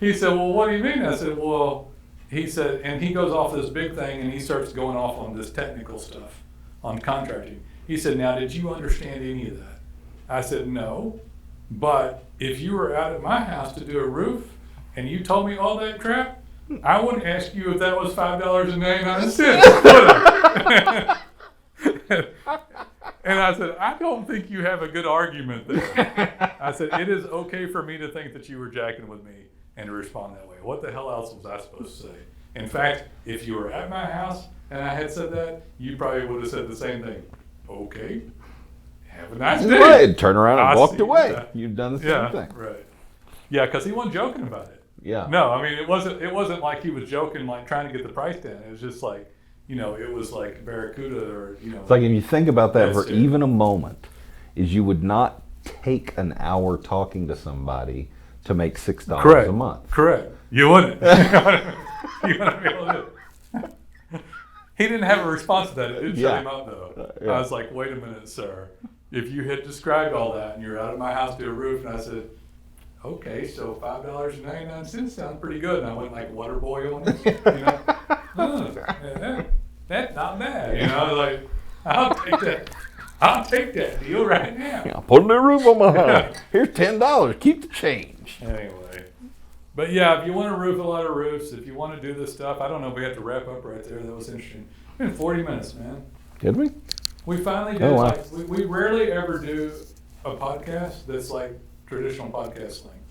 he said, well, what do you mean? I said, well, he said, and he goes off this big thing and he starts going off on this technical stuff on contracting. He said, now, did you understand any of that? I said, no. But if you were out at my house to do a roof and you told me all that crap, I wouldn't ask you if that was $5.99, would I? And I said, I don't think you have a good argument there. I said, it is okay for me to think that you were jacking with me and to respond that way. What the hell else was I supposed to say? In fact, if you were at my house and I had said that, you probably would have said the same thing. Okay, have a nice day. Right, turn around and walked see. away. Yeah. You've done the same thing. Right. Yeah, because he wasn't joking about it. Yeah. No, I mean it wasn't like he was joking, like trying to get the price down. It was just like, it was like Barracuda or It's like if you think about that for it. even a moment, is you would not take an hour talking to somebody to make $6 a month. Correct. You wouldn't. You wouldn't be able to do it. He didn't have a response to that. It did shut him up though. Yeah. I was like, wait a minute, sir. If you had described all that and you're out of my house to a roof, and I said, okay, so $5.99 sounds pretty good. And I went like water boy on it. That's not bad. Like, I'll take that deal right now. Yeah, put a new roof on my house. Here's $10. Keep the change. Anyway. But yeah, if you want to roof a lot of roofs, if you want to do this stuff, I don't know if we have to wrap up right there. That was interesting. It's been 40 minutes, man. Did we? We finally did. Oh, wow. Like, we rarely ever do a podcast that's like traditional podcast length.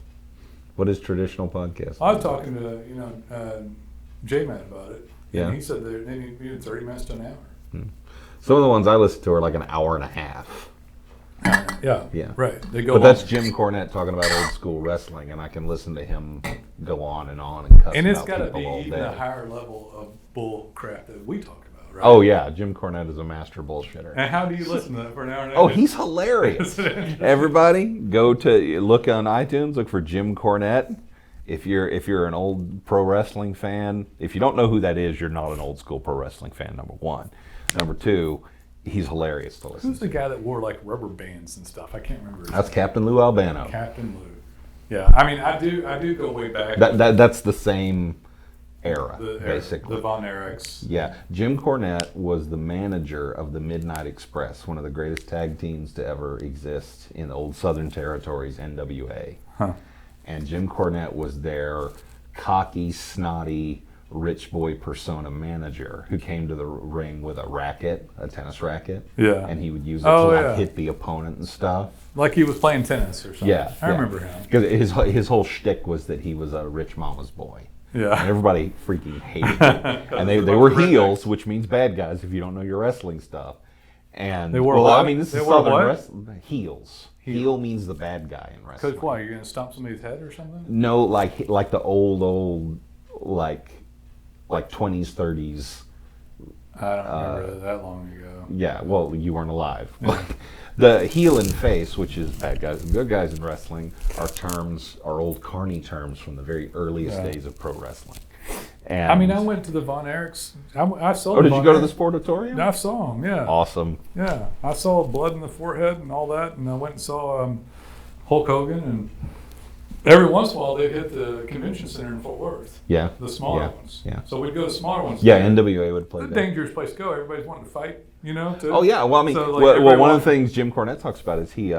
What is traditional podcast? I was talking to J-Man about it. Yeah. And he said they need 30 minutes to an hour. Some of the ones I listen to are like an hour and a half. Yeah. Yeah. Right. They go But that's on. Jim Cornette talking about old school wrestling, and I can listen to him go on and cuss And it's about got to people be all even day. a higher level of bull crap that we talk about, right? Oh yeah, Jim Cornette is a master bullshitter. And how do you listen to that for an hour and a half? Oh, he's hilarious. Everybody, go to look on iTunes, look for Jim Cornette. If you're an old pro wrestling fan, if you don't know who that is, you're not an old school pro wrestling fan. Number one. Number two, he's hilarious to listen Who's to. the guy that wore like rubber bands and stuff? I can't remember. His That's name. Captain Lou Albano. Captain Lou. Yeah, I mean, I do go way back. That's the same era, the basically. The Von Erichs. Yeah, Jim Cornette was the manager of the Midnight Express, one of the greatest tag teams to ever exist in the old Southern Territories, NWA. Huh. And Jim Cornette was their cocky, snotty, rich boy persona manager who came to the ring with a racket, a tennis racket. Yeah. And he would use it to yeah. hit the opponent and stuff. Like he was playing tennis or something. Yeah. I remember him. Because his whole shtick was that he was a rich mama's boy. Yeah. And everybody freaking hated him. And they were heels, which means bad guys if you don't know your wrestling stuff. And They wore what? I mean, this They is wore Southern what? wrestling. Heels. Heel means the bad guy in wrestling. Because why? You're going to stomp somebody's head or something? No, like the old, like 20s, 30s. I don't remember that long ago. Yeah, well, you weren't alive. The heel and face, which is bad guys and good guys in wrestling, are old carny terms from the very earliest days of pro wrestling. And I mean, I went to the Von Erichs. I saw. Oh, did you go to the Sportatorium? I saw him. Yeah. Awesome. Yeah, I saw blood in the forehead and all that, and I went and saw Hulk Hogan, and every once in a while they'd hit the convention center in Fort Worth. Yeah. The smaller ones. Yeah. So we'd go to smaller ones. Yeah, NWA would play It's a there. dangerous place to go. Everybody's wanting to fight, too. Oh yeah, well I mean, So, like, well, one of everyone- the things Jim Cornette talks about is he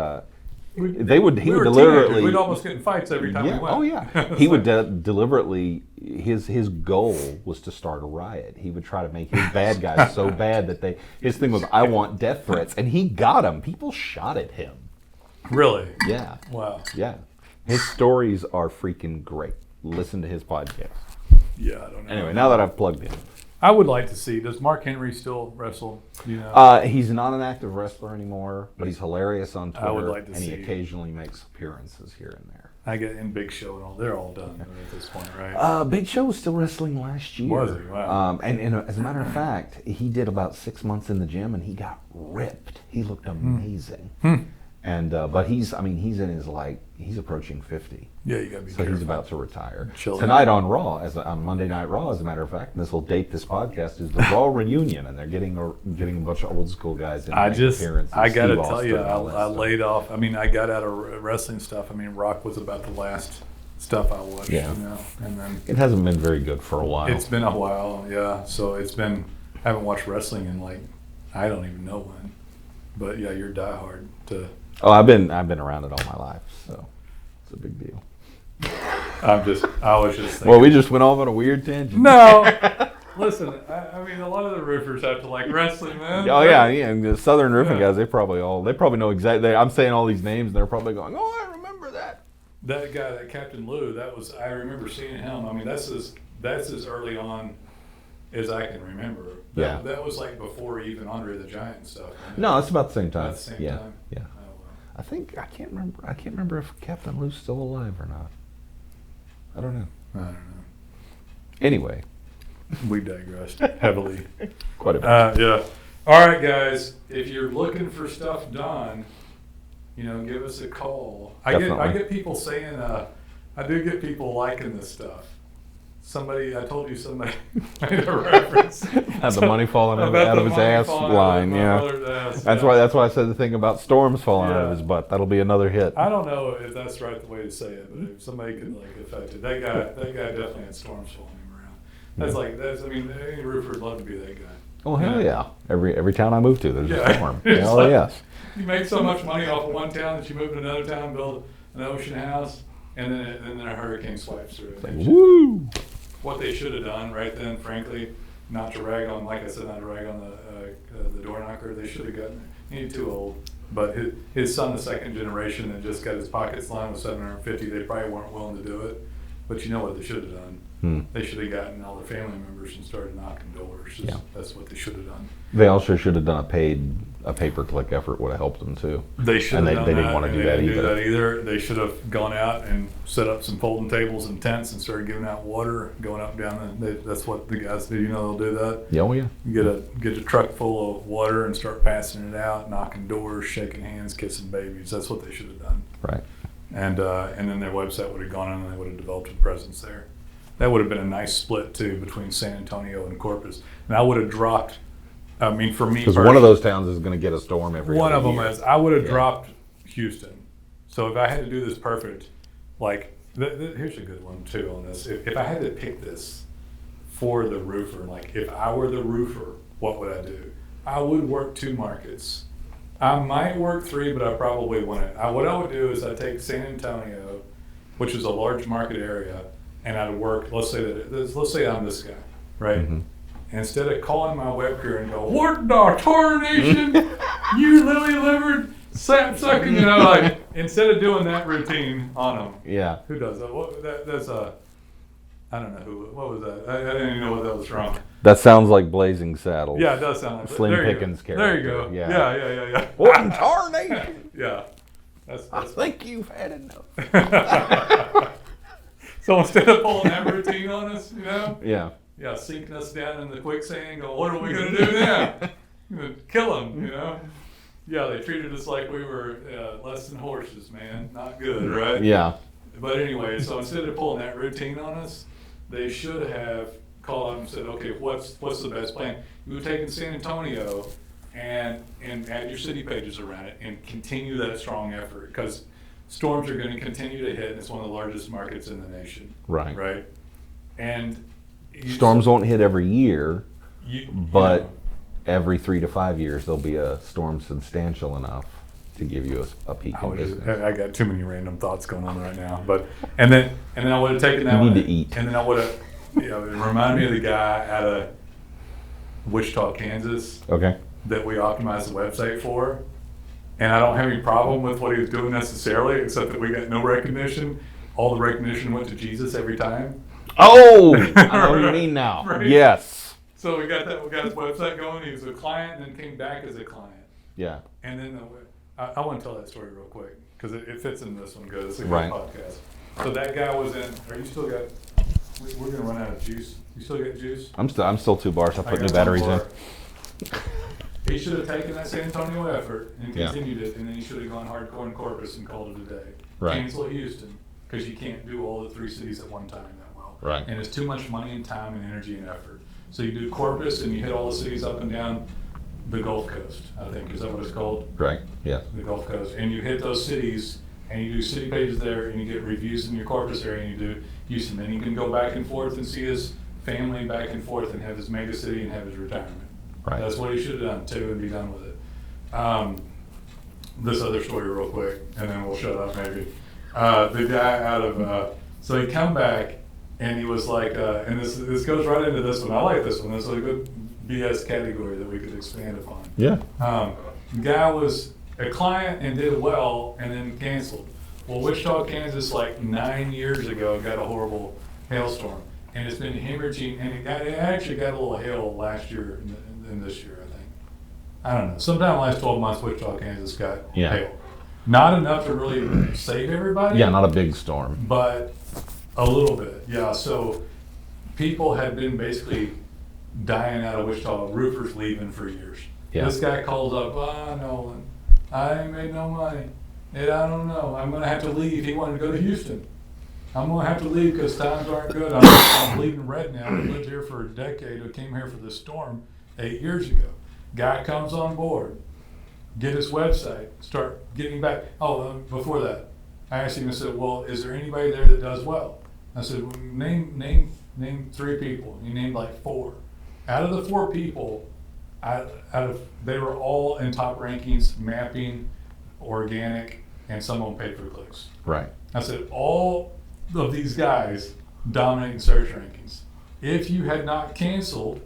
We would were deliberately. teenagers. We'd almost get in fights every time we went. Oh yeah. He would deliberately. His goal was to start a riot. He would try to make his bad guys so bad that his thing was, I want death threats, and he got them. People shot at him. Really? Yeah. Wow. Yeah. His stories are freaking great. Listen to his podcast. Yeah, I don't know. Anyway, now that I've plugged in. I would like to see. Does Mark Henry still wrestle? Do you know? He's not an active wrestler anymore, but he's hilarious on Twitter, I would like to and he see. occasionally makes appearances here and there. I get in Big Show and all. They're all done at this point, right? Big Show was still wrestling last year. Was he? Wow. And as a matter of fact, he did about 6 months in the gym, and he got ripped. He looked amazing. And but he's in his he's approaching 50. Yeah, you gotta be So careful. he's about to retire. Chill Tonight on Raw, on Monday Night Raw, as a matter of fact, and this will date this podcast, is the Raw reunion, and they're getting a bunch of old school guys in. I gotta Steve tell Austin you, and all that I stuff. laid off. I mean, I got out of wrestling stuff. I mean, Rock was about the last stuff I watched. Yeah. And then It hasn't been very good for a while. it's been a while. Yeah, so I haven't watched wrestling in I don't even know when. But yeah, you're diehard to. Oh, I've been around it all my life, so it's a big deal. I was just thinking. Well, we just went off on a weird tangent. No, listen. I mean, a lot of the roofers have to like wrestling, man. Oh yeah, and the Southern roofing guys, they probably know exactly. I'm saying all these names, and they're probably going, "Oh, I remember that." That guy, that Captain Lou, I remember seeing him. I mean, that's as early on as I can remember. That was like before even Andre the Giant and stuff. No, it's about the same time. About the same time. Yeah. Oh, wow. I can't remember if Captain Lou's still alive or not. I don't know. Anyway, we digressed heavily. Quite a bit. Yeah. All right, guys. If you're looking for stuff done, give us a call. I get people saying, I do get people liking this stuff. I told you somebody made a reference. Had the money falling out of his ass line, yeah. That's why I said the thing about storms falling out of his butt. That'll be another hit. I don't know if that's right the way to say it, but if somebody could affect it. That guy definitely had storms falling him around. I mean, any roofer would love to be that guy. Oh hell yeah! Every town I move to, there's a storm. Hell like, yes. You make so much money off of one town that you move to another town, build an ocean house, and then a hurricane swipes through it. Woo! What they should have done right then, frankly, not to rag on the door knocker. They should have gotten. He's too old, but his son, the second generation, that just got his pockets lined with $750. They probably weren't willing to do it, but you know what they should have done. They should have gotten all their family members and started knocking doors. That's what they should have done. They also should have done a pay-per-click effort. Would have helped them too. They should. And they didn't want to do that either. They should have gone out and set up some folding tables and tents and started giving out water, going up and down. That's what the guys do. They'll do that. Yeah, oh yeah. You get a truck full of water and start passing it out, knocking doors, shaking hands, kissing babies. That's what they should have done. Right. And then their website would have gone on and they would have developed a presence there. That would have been a nice split too between San Antonio and Corpus. And I would have dropped. I mean, for me, because one of those towns is going to get a storm every one other of them year. is. I would have dropped Houston. So if I had to do this perfect, like here's a good one too on this. If I had to pick this for the roofer, like if I were the roofer, what would I do? I would work 2 markets. I might work 3, but I probably wouldn't. What I would do is I'd take San Antonio, which is a large market area, and I'd work. Let's say I'm this guy, right? Mm-hmm. Instead of calling my web crew and go, "What the tarnation, you lily-livered sap-sucking," instead of doing that routine on them. Yeah. Who does that? That's I don't know who. What was that? I didn't even know what that was from. That sounds like Blazing Saddles. Yeah, it does sound like Slim Pickens character. There you go. Yeah. What in tarnation? Yeah. I think you've had enough. So instead of pulling that routine on us, Yeah, sinking us down in the quicksand, go, what are we going to do now? Kill them, Yeah, they treated us like we were less than horses, man. Not good, right? Yeah. But anyway, so instead of pulling that routine on us, they should have called out and said, okay, what's the best plan? You would take in San Antonio and add your city pages around it and continue that strong effort, because storms are going to continue to hit, and it's one of the largest markets in the nation. Right. Right? And storms won't hit every year, but every 3 to 5 years there'll be a storm substantial enough to give you a peak in business. I got too many random thoughts going on right now, and then I would have taken that. You need to eat. And then I would have, it reminded me of the guy out of Wichita, Kansas. Okay. That we optimized the website for. And I don't have any problem with what he was doing necessarily, except that we got no recognition. All the recognition went to Jesus every time. Oh, I know what you mean now. Right? Yes. So we got his website going. He was a client and then came back as a client. Yeah. And then I want to tell that story real quick because it fits in this one good. It's a good right. podcast. So that guy was in. Are you still got? We're gonna run out of juice. You still got juice? I'm still 2 bars. I put new batteries in. He should have taken that San Antonio effort and continued it, and then he should have gone hardcore in Corpus and called it a day. Right. Cancel Houston, because you can't do all the 3 cities at one time that well. Right. And it's too much money and time and energy and effort. So you do Corpus and you hit all the cities up and down the Gulf Coast, I think. Is that what it's called? Right, yeah. The Gulf Coast. And you hit those cities and you do city pages there and you get reviews in your Corpus area and you do Houston. Then you can go back and forth and see his family back and forth and have his mega city and have his retirement. Right. That's what he should have done too, and be done with it. this other story real quick, and then we'll shut up maybe. The guy out of so he come back and he was like, and this goes right into this one. I like this one. This is a good BS category that we could expand upon. Yeah. The guy was a client and did well, and then canceled. Well, Wichita, Kansas, like 9 years ago, got a horrible hailstorm, and it's been hemorrhaging, and it actually got a little hail last year and this year, I think. I don't know. Sometime in the last 12 months, Wichita, Kansas got hail. Not enough to really save everybody. Yeah, not a big storm. But a little bit, yeah. So people had been basically dying out of Wichita, roofers leaving for years. Yeah. This guy calls up, Nolan, I ain't made no money. And I don't know, I'm going to have to leave. He wanted to go to Houston. I'm going to have to leave because times aren't good. I'm bleeding red now. I lived here for a decade. I came here for the storm 8 years ago. Guy comes on board, get his website, start getting back. Before that, I asked him, I said, well, is there anybody there that does well? I said, well, name 3 people. He named like 4. Out of the 4 people, they were all in top rankings, mapping, organic, and some of them paid for clicks. Right. I said, all of these guys dominating search rankings. If you had not canceled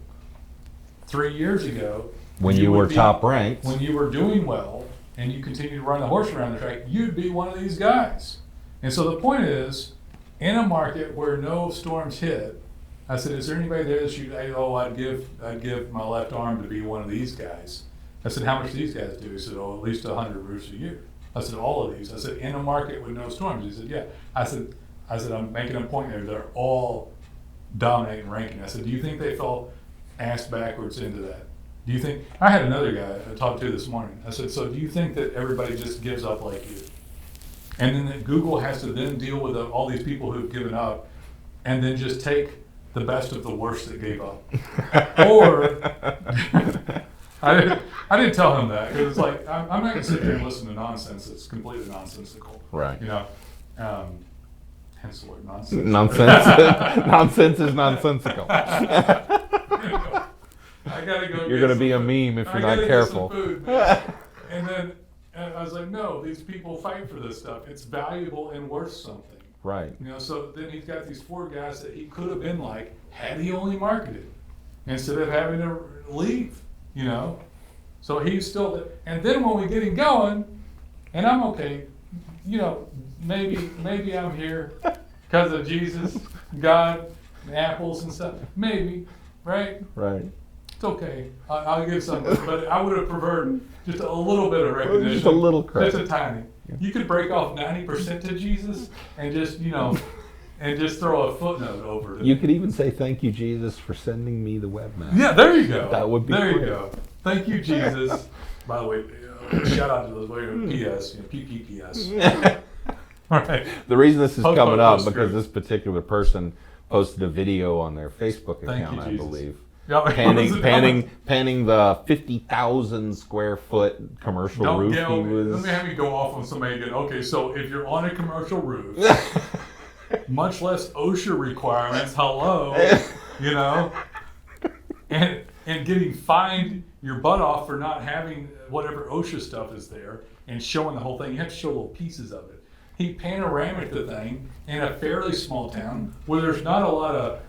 3 years ago, when you were top ranked, when you were doing well, and you continued to run the horse around the track, you'd be one of these guys. And so the point is, in a market where no storms hit, I said, is there anybody there that I'd give my left arm to be one of these guys? I said, how much do these guys do? He said, at least 100 roofs a year. I said, all of these. I said, in a market with no storms. He said, yeah. I said, I'm making a point there. They're all dominating ranking. I said, do you think they fell ass backwards into that? Do you think, I had another guy I talked to this morning. I said, so do you think that everybody just gives up like you? And then that Google has to then deal with all these people who've given up and then just take the best of the worst that gave up? Or, I didn't tell him that, because it's like, I'm not going to sit there and listen to nonsense that's completely nonsensical. Right. You know, hence the word nonsense. Nonsense is nonsensical. I gotta go. You're gonna be a meme if you're not careful. Get some food. And then I was like, no, these people fight for this stuff. It's valuable and worth something. Right. You know, so then he's got these 4 guys that he could have been like had he only marketed instead of having to leave. You know, so he's still. And then when we get him going, and I'm okay. You know, maybe I'm here because of Jesus, God, and apples and stuff. Maybe, right? Right. It's okay. I'll give some, but I would have preferred just a little bit of recognition. Just a little credit. Just a tiny. Yeah. You could break off 90% to Jesus and just, and just throw a footnote over it. You could even say, thank you, Jesus, for sending me the webmaster. Yeah, there you go. That would be There great. you go. Thank you, Jesus. By the way, shout out to those PS, PPPS. All right. The reason this is coming up Post because this particular person posted a video on their Facebook account, I believe. Yep. Panning the 50,000 square foot commercial roof. Let me have you go off on somebody again. Okay, so if you're on a commercial roof, much less OSHA requirements, and getting fined your butt off for not having whatever OSHA stuff is there and showing the whole thing. You have to show little pieces of it. He panoramic the thing in a fairly small town where there's not a lot of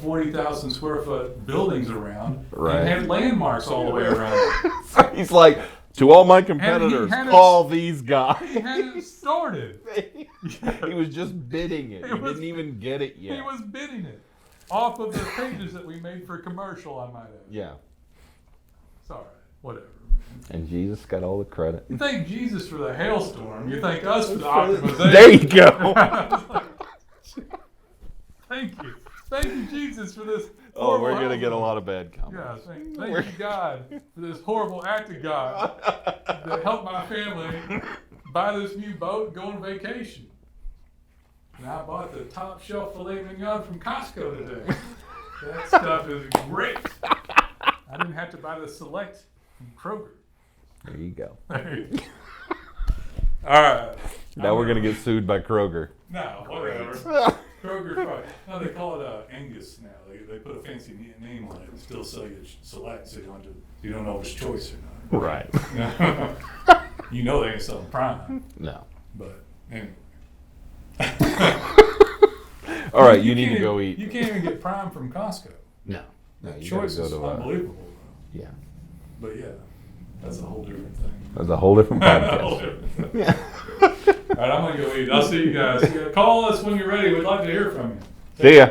40,000 square foot buildings around, right, and had landmarks all the way around. So he's like, to all my competitors, call these guys. He hadn't started. He was just bidding it. He didn't even get it yet. He was bidding it off of the pages that we made for commercial, I might add. Yeah. It's all right. Whatever. And Jesus got all the credit. You thank Jesus for the hailstorm. You thank us for the optimization. There you go. Thank you. Thank you, Jesus, for this. Oh, we're going to get a lot of bad comments. Yeah, thank you, God, for this horrible act of God that helped my family buy this new boat and go on vacation. And I bought the top shelf filet mignon from Costco today. That stuff is great. I didn't have to buy the select from Kroger. There you go. There you go. All right. Now we're going to get sued by Kroger. No, whatever. Kroger's right. No, they call it Angus now. They put a fancy name on it and still sell you select, so you don't know if it's choice or not. Right. You know they ain't selling Prime. No. But anyway. All right, you need can't to go even- eat. You can't even get Prime from Costco. No. No, The you gotta choice go is to, unbelievable. yeah. But yeah, that's a whole different thing. That's a whole different A whole podcast. different thing. Yeah. All right, I'm gonna go eat. I'll see you guys. Call us when you're ready. We'd like to hear from you. See ya.